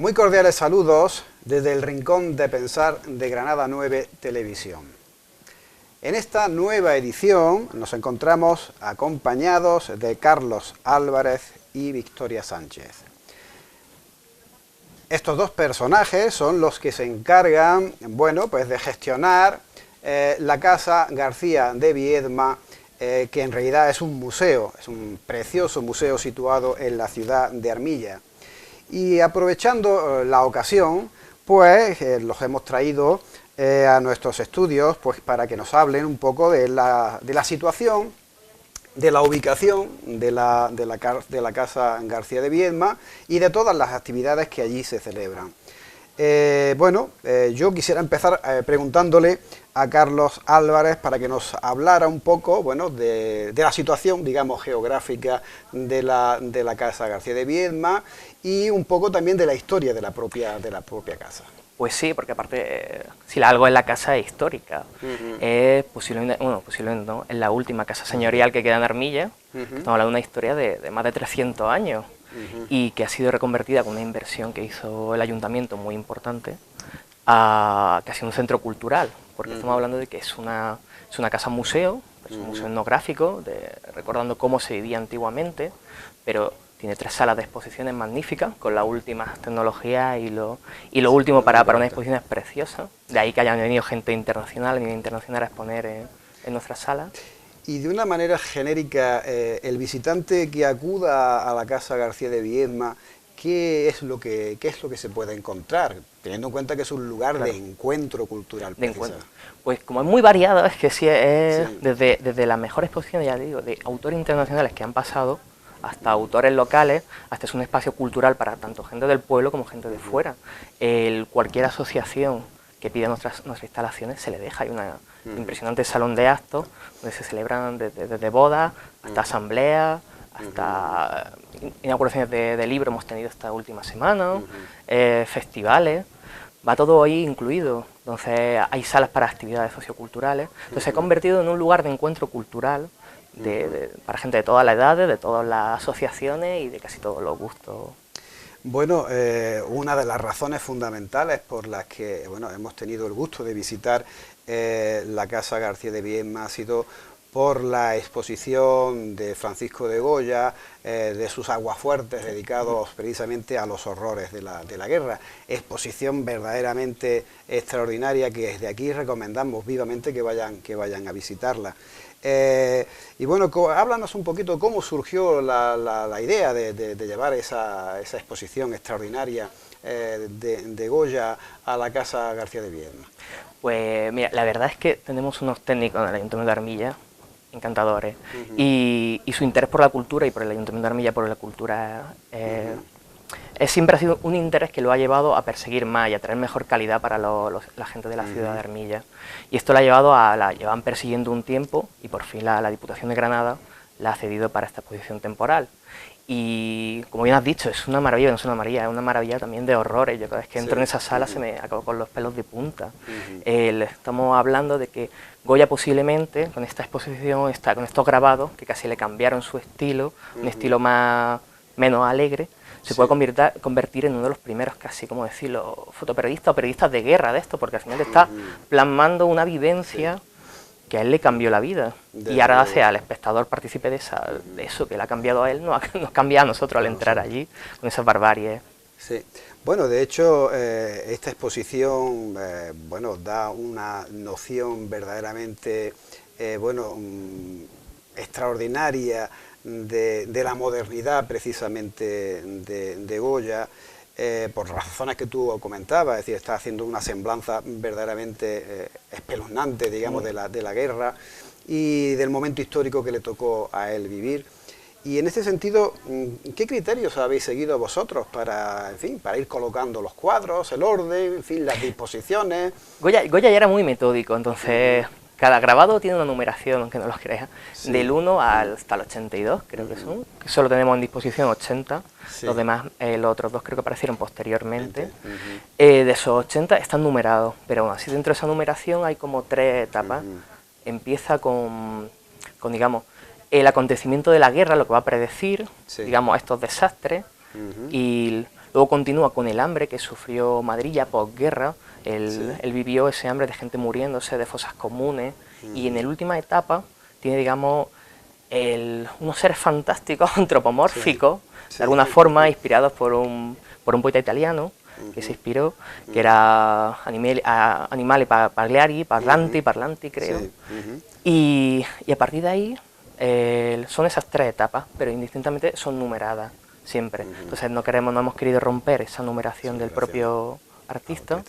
Muy cordiales saludos desde el Rincón de Pensar de Granada 9 Televisión. En esta nueva edición nos encontramos acompañados de Carlos Álvarez y Victoria Sánchez. Estos dos personajes son los que se encargan, bueno, pues de gestionar la Casa García de Viedma, que en realidad es un museo, es un precioso museo situado en la ciudad de Armilla. Y aprovechando la ocasión, pues los hemos traído a nuestros estudios pues para que nos hablen un poco de la situación, de la ubicación de la Casa García de Viedma y de todas las actividades que allí se celebran. Yo quisiera empezar preguntándole a Carlos Álvarez para que nos hablara un poco, bueno, de la situación, digamos, geográfica de la Casa García de Viedma y un poco también de la historia de la propia casa. Pues sí, porque aparte, si algo es la casa es histórica, es posiblemente no, es la última casa señorial que queda en Armilla. Estamos hablando de una historia de más de 300 años y que ha sido reconvertida con una inversión que hizo el ayuntamiento muy importante, que ha sido un centro cultural, porque estamos hablando de que es una casa museo, es un museo etnográfico, recordando cómo se vivía antiguamente, pero tiene 3 salas de exposiciones magníficas, con las últimas tecnologías y lo último para unas exposiciones preciosas. De ahí que hayan venido gente internacional a exponer en nuestras salas. Y de una manera genérica, el visitante que acuda a la Casa García de Viedma, ¿qué es lo que se puede encontrar? Teniendo en cuenta que es un lugar de encuentro cultural. De encuentro. Pues como es muy variado, es que sí, desde las mejores exposiciones, ya digo, de autores internacionales que han pasado, hasta autores locales, hasta es un espacio cultural para tanto gente del pueblo como gente de fuera. Cualquier asociación que pida nuestras instalaciones se le deja. Hay un impresionante salón de actos donde se celebran desde bodas hasta asambleas, hasta inauguraciones de libros hemos tenido esta última semana, festivales, va todo ahí incluido. Entonces hay salas para actividades socioculturales. Entonces se ha convertido en un lugar de encuentro cultural para gente de todas las edades, de todas las asociaciones y de casi todos los gustos. Bueno, una de las razones fundamentales por las que hemos tenido el gusto de visitar la Casa García de Viedma ha sido por la exposición de Francisco de Goya, de sus aguafuertes dedicados precisamente a los horrores de la guerra. Exposición verdaderamente extraordinaria que desde aquí recomendamos vivamente que vayan a visitarla. Y bueno, háblanos un poquito cómo surgió la idea de llevar esa exposición extraordinaria de Goya a la Casa García de Viedma. Pues mira, la verdad es que tenemos unos técnicos en el Ayuntamiento de Armilla encantadores, y su interés por la cultura y por el Ayuntamiento de Armilla por la cultura siempre ha sido un interés que lo ha llevado a perseguir más y a traer mejor calidad para la gente de la ciudad de Armilla. Y esto la ha llevado la llevan persiguiendo un tiempo y por fin la Diputación de Granada la ha cedido para esta exposición temporal. Y como bien has dicho, es una maravilla, no es una maravilla, es una maravilla también de horrores. Yo cada vez que entro en esa sala se me acabo con los pelos de punta. Estamos hablando de que Goya posiblemente, con esta exposición, con estos grabados, que casi le cambiaron su estilo, un estilo menos alegre, se puede convertir en uno de los primeros, casi como decirlo, fotoperiodistas o periodistas de guerra de esto, porque al final está plasmando una vivencia que a él le cambió la vida, y ahora hace al espectador partícipe de eso que le ha cambiado a él, nos cambia a nosotros al entrar allí, con esas barbaries. Sí, bueno, de hecho, esta exposición, da una noción verdaderamente, extraordinaria de la modernidad precisamente de Goya, por las razones que tú comentabas, es decir, está haciendo una semblanza verdaderamente espeluznante, digamos, de la guerra y del momento histórico que le tocó a él vivir. Y en este sentido, ¿qué criterios habéis seguido vosotros para ir colocando los cuadros, el orden, en fin, las disposiciones? Goya ya era muy metódico, entonces cada grabado tiene una numeración, aunque no lo creas, del 1 hasta el 82, creo que son, que solo tenemos en disposición 80, los demás, los otros 2 creo que aparecieron posteriormente. De esos 80 están numerados, pero aún así dentro de esa numeración hay como 3 etapas. Empieza con digamos, el acontecimiento de la guerra, lo que va a predecir, digamos, estos desastres, y Luego continúa con el hambre que sufrió Madrid ya posguerra. Él vivió ese hambre de gente muriéndose, de fosas comunes, y en la última etapa tiene, digamos, unos seres fantásticos, antropomórficos, de alguna forma inspirados por un poeta italiano que se inspiró, que era Animale Parlanti, creo. Y a partir de ahí son esas 3 etapas, pero indistintamente son numeradas siempre. Entonces no hemos querido romper esa numeración del propio artista,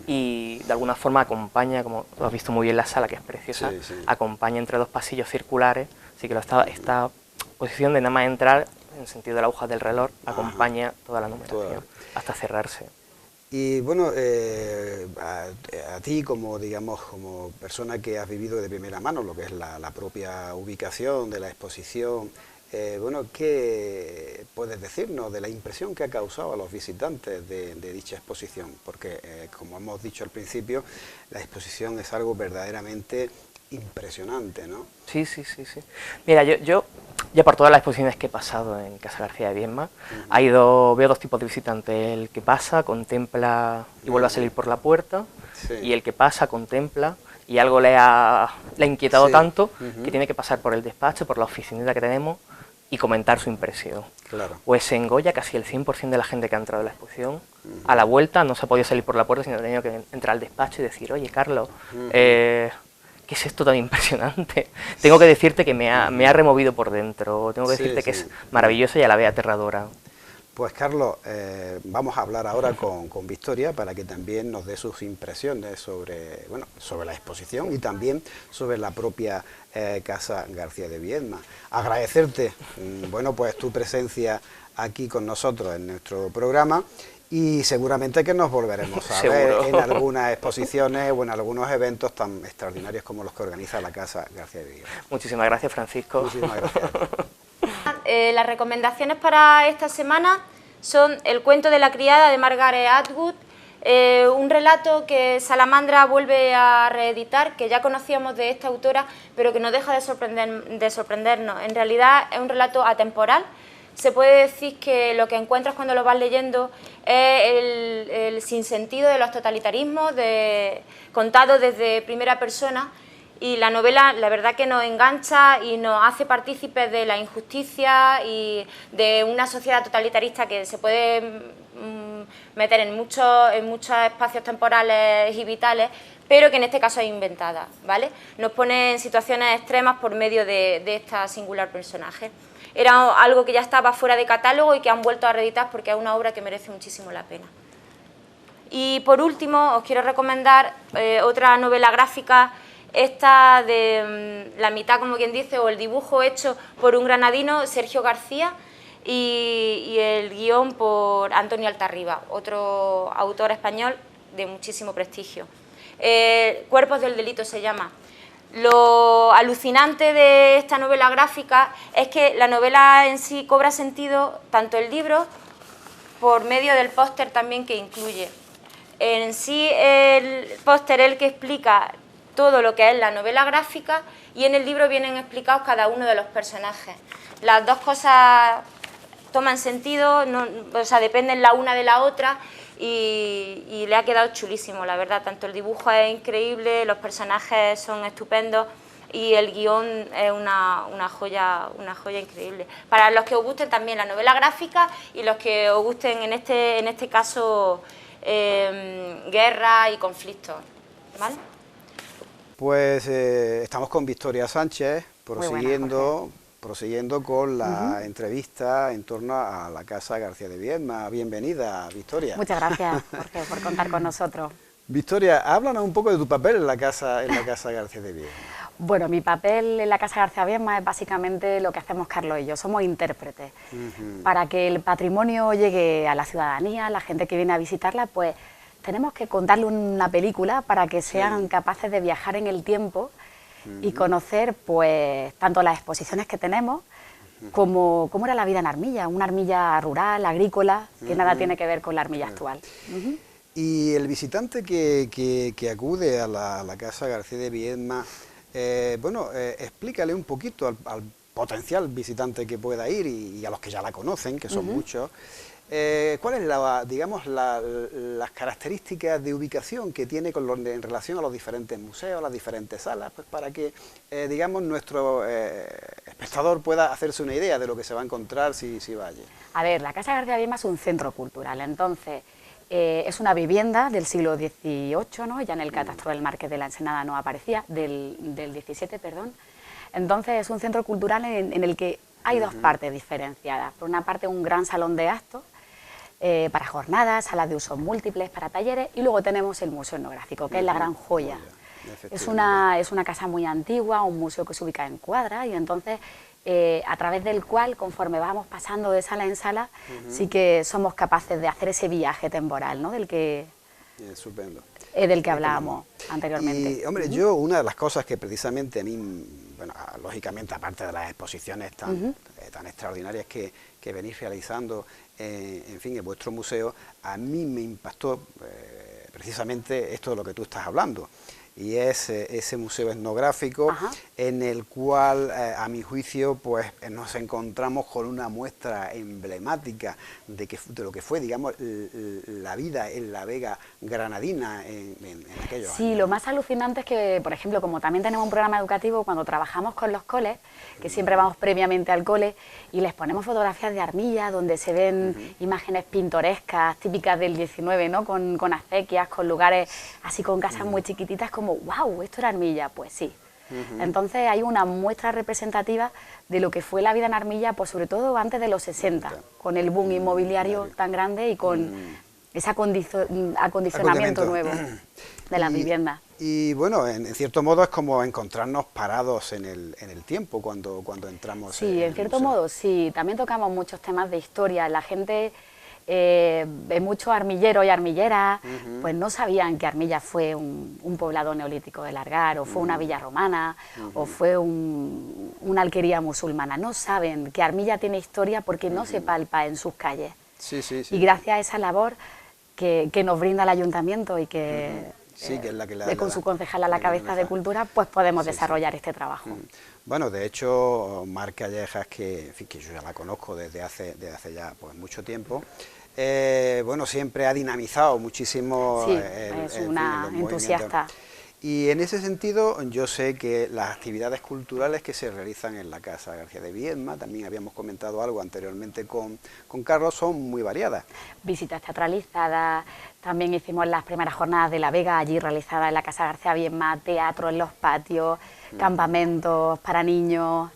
y de alguna forma acompaña, como lo has visto muy bien en la sala, que es preciosa, acompaña entre 2 pasillos circulares, así que esta posición de nada más entrar, en sentido de la aguja del reloj, acompaña toda la numeración, hasta cerrarse. Y bueno, a ti como, digamos, como persona que has vivido de primera mano lo que es la propia ubicación de la exposición, bueno, ¿qué puedes decirnos de la impresión que ha causado a los visitantes de dicha exposición? Porque, como hemos dicho al principio, la exposición es algo verdaderamente impresionante, ¿no? Sí. Mira, yo ya por todas las exposiciones que he pasado en Casa García de Viedma, veo 2 tipos de visitantes: el que pasa, contempla y vuelve a salir por la puerta, y el que pasa, contempla y algo le ha inquietado tanto que tiene que pasar por el despacho, por la oficinita que tenemos, y comentar su impresión. Claro. Pues en Goya casi el 100% de la gente que ha entrado en la exposición, a la vuelta no se ha podido salir por la puerta, sino ha tenido que entrar al despacho y decir: oye, Carlos, ¿qué es esto tan impresionante? Tengo que decirte que me ha removido por dentro, tengo que decirte que es maravillosa y a la vez aterradora. Pues Carlos, vamos a hablar ahora con Victoria para que también nos dé sus impresiones sobre la exposición y también sobre la propia Casa García de Viedma. Agradecerte, bueno, pues tu presencia aquí con nosotros en nuestro programa, y seguramente que nos volveremos a ver en algunas exposiciones o en algunos eventos tan extraordinarios como los que organiza la Casa García de Viedma. Muchísimas gracias, Francisco. Muchísimas gracias. Las recomendaciones para esta semana son El cuento de la criada de Margaret Atwood, un relato que Salamandra vuelve a reeditar, que ya conocíamos de esta autora, pero que no deja de sorprendernos. En realidad es un relato atemporal. Se puede decir que lo que encuentras cuando lo vas leyendo es el sinsentido de los totalitarismos, contado desde primera persona. Y la novela, la verdad, que nos engancha y nos hace partícipes de la injusticia y de una sociedad totalitarista que se puede meter en muchos espacios temporales y vitales, pero que en este caso es inventada, ¿vale? Nos pone en situaciones extremas por medio de esta singular personaje. Era algo que ya estaba fuera de catálogo y que han vuelto a reeditar porque es una obra que merece muchísimo la pena. Y por último, os quiero recomendar otra novela gráfica, esta de la mitad, como quien dice, o el dibujo hecho por un granadino, Sergio García, y el guión por Antonio Altarriba, otro autor español de muchísimo prestigio. Cuerpos del delito se llama. Lo alucinante de esta novela gráfica es que la novela en sí cobra sentido, tanto el libro, por medio del póster también que incluye. En sí el póster es el que explica todo lo que es la novela gráfica, y en el libro vienen explicados cada uno de los personajes. Las dos cosas toman sentido, o sea, dependen la una de la otra, y le ha quedado chulísimo, la verdad. Tanto el dibujo es increíble, los personajes son estupendos y el guión es una joya increíble. Para los que os gusten también la novela gráfica y los que os gusten en este caso guerra y conflictos, ¿vale? Pues estamos con Victoria Sánchez, prosiguiendo con la entrevista en torno a la Casa García de Viedma. Bienvenida, Victoria. Muchas gracias, Jorge, por contar con nosotros. Victoria, háblanos un poco de tu papel en la Casa García de Viedma. Bueno, mi papel en la Casa García de Viedma es básicamente lo que hacemos Carlos y yo, somos intérpretes. Para que el patrimonio llegue a la ciudadanía, a la gente que viene a visitarla, pues tenemos que contarle una película para que sean capaces de viajar en el tiempo y conocer pues tanto las exposiciones que tenemos como cómo era la vida en Armilla, una Armilla rural, agrícola, que nada tiene que ver con la Armilla actual. Y el visitante que acude a la Casa García de Viedma, explícale un poquito al potencial visitante que pueda ir y a los que ya la conocen, que son muchos. ¿Cuáles digamos, las características de ubicación que tiene en relación a los diferentes museos, las diferentes salas, pues para que, digamos, nuestro espectador pueda hacerse una idea de lo que se va a encontrar si va allí? A ver, la Casa García Viedma es un centro cultural, entonces es una vivienda del siglo XVIII, ¿no? Ya en el catastro del Marqués de la Ensenada no aparecía, del XVII, perdón. Entonces es un centro cultural en el que hay dos partes diferenciadas. Por una parte, un gran salón de actos, para jornadas, salas de usos múltiples, para talleres, y luego tenemos el Museo Etnográfico, que es la gran joya. Es una casa muy antigua, un museo que se ubica en Cuadra, y entonces a través del cual, conforme vamos pasando de sala en sala, sí que somos capaces de hacer ese viaje temporal, ¿no? Del que hablábamos anteriormente. Y, hombre, yo una de las cosas que precisamente a mí, bueno, lógicamente, aparte de las exposiciones tan extraordinarias que venís realizando, en fin, en vuestro museo, a mí me impactó precisamente esto de lo que tú estás hablando, y es ese museo etnográfico en el cual, a mi juicio, pues nos encontramos con una muestra emblemática de lo que fue, digamos, la vida en la Vega granadina en aquellos años. Sí, lo más alucinante es que, por ejemplo, como también tenemos un programa educativo, cuando trabajamos con los coles, que siempre vamos previamente al cole, y les ponemos fotografías de armilla, donde se ven imágenes pintorescas, típicas del 19, ¿no? Con acequias, con lugares así, con casas muy chiquititas, como, wow, ¿esto era Armilla? Pues sí. Entonces hay una muestra representativa de lo que fue la vida en Armilla, pues sobre todo antes de los 60, con el boom inmobiliario tan grande y con ese acondicionamiento nuevo de las viviendas. Y bueno, en cierto modo es como encontrarnos parados en el tiempo cuando entramos. Sí, en cierto modo sí. También tocamos muchos temas de historia. La gente, muchos armilleros y armilleras, pues no sabían que Armilla fue un poblado neolítico de Largar, o fue una villa romana, o fue una alquería musulmana. No saben que Armilla tiene historia porque no se palpa en sus calles. Sí. Y gracias a esa labor que nos brinda el ayuntamiento y que... Sí, que es la que con su concejal a la cabeza de Cultura, pues podemos desarrollar este trabajo. Bueno, de hecho, Mar Callejas, que, en fin, que yo ya la conozco desde hace ya pues mucho tiempo, bueno, siempre ha dinamizado muchísimo. Sí, es una entusiasta. Y en ese sentido, yo sé que las actividades culturales que se realizan en la Casa García de Viedma, también habíamos comentado algo anteriormente con Carlos, son muy variadas. Visitas teatralizadas, también hicimos las primeras jornadas de La Vega, allí realizadas en la Casa García Viedma, teatro en los patios, campamentos para niños,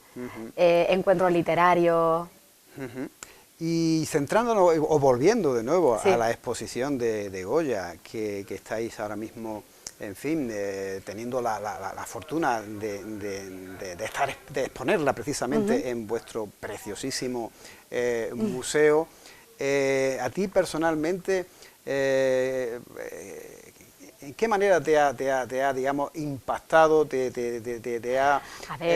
encuentros literarios. Y centrándonos o volviendo de nuevo a la exposición de Goya, que estáis ahora mismo, en fin, teniendo la fortuna de exponerla precisamente en vuestro preciosísimo museo, a ti personalmente, ¿en qué manera te ha digamos, impactado, te ha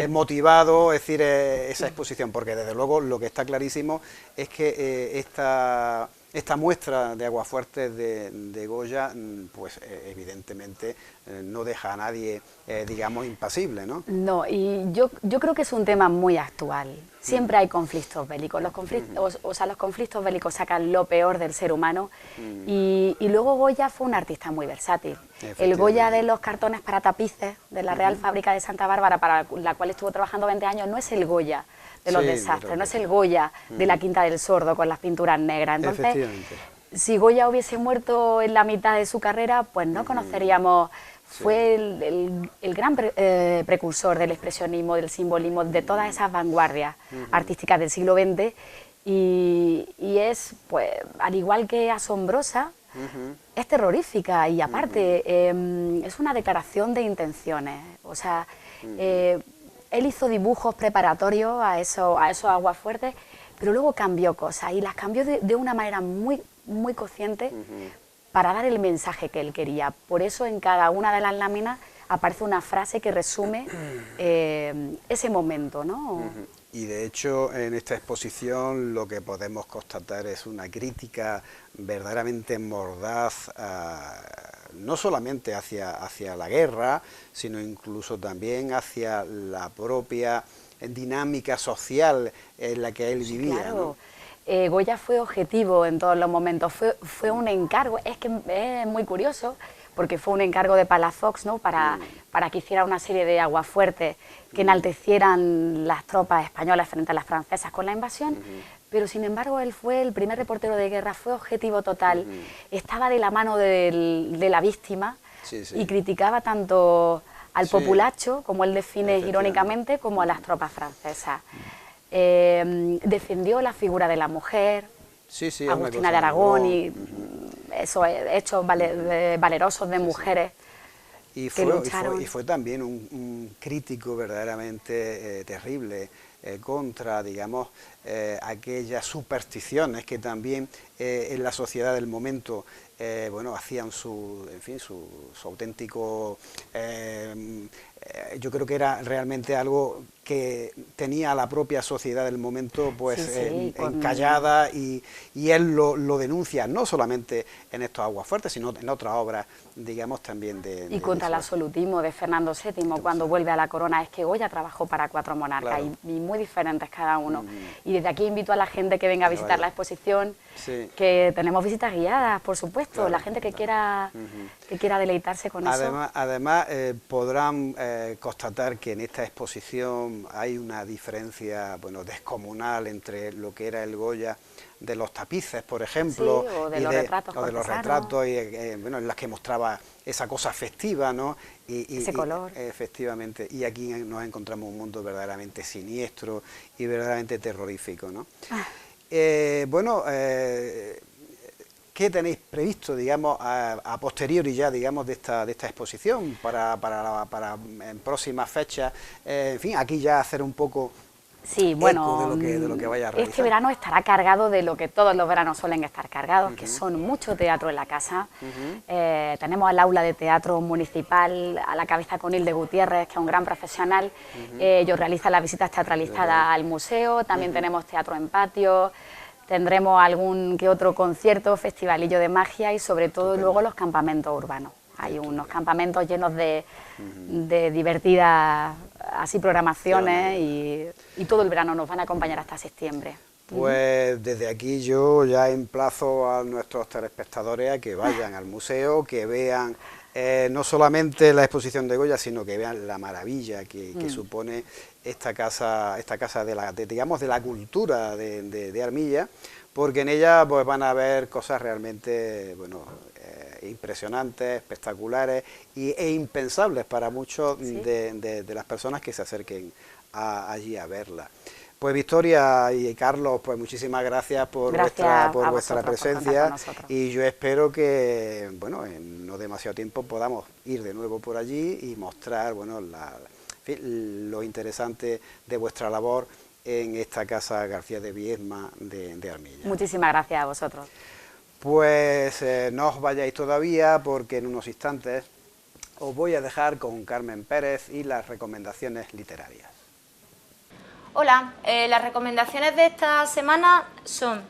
motivado, es decir, esa exposición? Porque desde luego lo que está clarísimo es que esta muestra de Aguafuertes de Goya, pues evidentemente no deja a nadie, digamos, impasible, ¿no? No, y yo creo que es un tema muy actual. Siempre hay conflictos bélicos. Los conflictos bélicos sacan lo peor del ser humano y luego Goya fue un artista muy versátil. El Goya de los cartones para tapices de la Real Fábrica de Santa Bárbara, para la cual estuvo trabajando 20 años, no es el Goya de los desastres, no es el Goya de la Quinta del Sordo con las pinturas negras. Entonces, si Goya hubiese muerto en la mitad de su carrera, pues no conoceríamos... Fue el gran precursor del expresionismo, del simbolismo, de todas esas vanguardias artísticas del siglo XX y es, pues, al igual que asombrosa, es terrorífica y aparte es una declaración de intenciones. O sea, él hizo dibujos preparatorios a esos Aguafuertes, pero luego cambió cosas y las cambió de una manera muy consciente para dar el mensaje que él quería. Por eso en cada una de las láminas aparece una frase que resume ese momento, ¿no? Y de hecho en esta exposición lo que podemos constatar es una crítica verdaderamente mordaz, no solamente hacia la guerra, sino incluso también hacia la propia dinámica social en la que él vivía. Claro. ¿No? Goya fue objetivo en todos los momentos, fue un encargo, es que es muy curioso, porque fue un encargo de Palafox, ¿no? para que hiciera una serie de aguafuertes que enaltecieran las tropas españolas frente a las francesas con la invasión, pero sin embargo él fue el primer reportero de guerra, fue objetivo total, estaba de la mano de la víctima y criticaba tanto al populacho, como él define irónicamente, como a las tropas francesas. Defendió la figura de la mujer, Agustina de Aragón y esos hechos valerosos de mujeres que lucharon. Y fue también un crítico verdaderamente terrible contra, digamos, aquellas supersticiones que también en la sociedad del momento bueno, hacían su auténtico, yo creo que era realmente algo que tenía a la propia sociedad del momento pues encallada, y él lo denuncia no solamente en estos Aguafuertes, sino en otras obras, digamos, también y contra el absolutismo de Fernando VII cuando vuelve a la corona. Es que Goya trabajó para 4 monarcas, y muy diferentes cada uno, y desde aquí invito a la gente que venga a visitar la exposición, que tenemos visitas guiadas, por supuesto, la gente que quiera deleitarse con eso. Además podrán constatar que en esta exposición hay una diferencia, bueno, descomunal entre lo que era el Goya de los tapices, por ejemplo, o de los retratos, bueno, en las que mostraba esa cosa festiva, ¿no? Ese color. Efectivamente, y aquí nos encontramos un mundo verdaderamente siniestro y verdaderamente terrorífico, ¿no? Bueno, ¿qué tenéis previsto, digamos, a posteriori ya, digamos, de esta exposición para en próximas fechas? En fin, aquí ya hacer un poco bueno, de lo que vaya a realizar. Este verano estará cargado de lo que todos los veranos suelen estar cargados, que son mucho teatro en la casa. Tenemos el aula de teatro municipal a la cabeza con Hilde Gutiérrez, que es un gran profesional. Ellos realizan las visitas teatralizadas al museo, también tenemos teatro en patio. Tendremos algún que otro concierto, festivalillo de magia y sobre todo luego los campamentos urbanos. Hay unos campamentos llenos de divertidas así programaciones y todo el verano nos van a acompañar hasta septiembre. Pues desde aquí yo ya emplazo a nuestros telespectadores a que vayan al museo, que vean no solamente la exposición de Goya, sino que vean la maravilla que supone esta casa digamos, de la cultura de Armilla, porque en ella pues van a ver cosas realmente, bueno, impresionantes, espectaculares e impensables para muchos de las personas que se acerquen allí a verla. Pues Victoria y Carlos, pues muchísimas gracias por vuestra presencia, y yo espero que, bueno, en no demasiado tiempo podamos ir de nuevo por allí y mostrar, bueno, lo interesante de vuestra labor en esta Casa García de Viedma de Armilla. Muchísimas gracias a vosotros. Pues no os vayáis todavía, porque en unos instantes os voy a dejar con Carmen Pérez y las recomendaciones literarias. Hola, las recomendaciones de esta semana son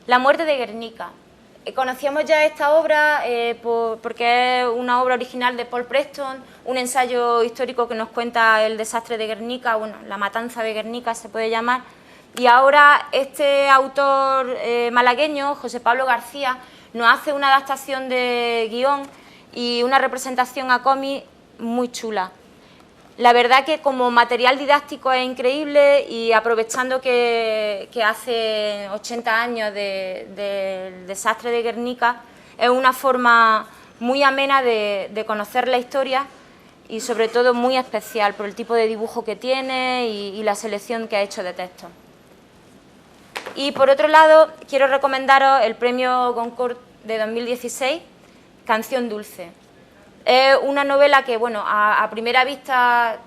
La muerte de Guernica. Conocíamos ya esta obra porque es una obra original de Paul Preston, un ensayo histórico que nos cuenta el desastre de Guernica, bueno, la matanza de Guernica se puede llamar, y ahora este autor malagueño, José Pablo García, nos hace una adaptación de guión y una representación a cómic muy chula. La verdad que como material didáctico es increíble, y aprovechando que hace 80 años del desastre de Guernica, es una forma muy amena de conocer la historia, y sobre todo muy especial por el tipo de dibujo que tiene y la selección que ha hecho de textos. Y por otro lado, quiero recomendaros el premio Goncourt de 2016, Canción dulce. Es una novela que, bueno, a primera vista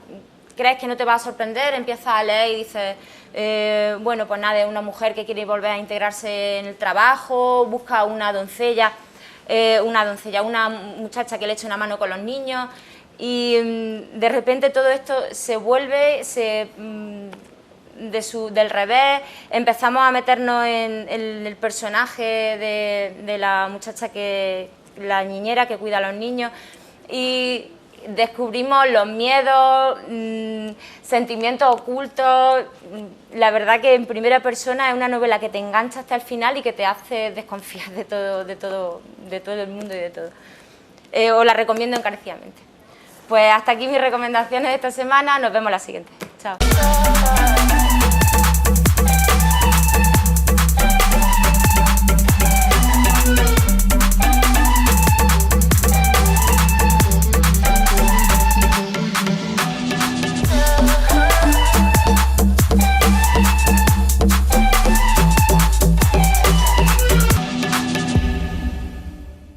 crees que no te va a sorprender, empiezas a leer y dices, bueno, pues nada, es una mujer que quiere volver a integrarse en el trabajo, busca una doncella, una muchacha que le eche una mano con los niños, y de repente todo esto se vuelve, del revés, empezamos a meternos en el personaje de la muchacha la niñera que cuida a los niños, y descubrimos los miedos, sentimientos ocultos. La verdad que en primera persona es una novela que te engancha hasta el final y que te hace desconfiar de todo el mundo y de todo. Os la recomiendo encarecidamente. Pues hasta aquí mis recomendaciones de esta semana, nos vemos la siguiente.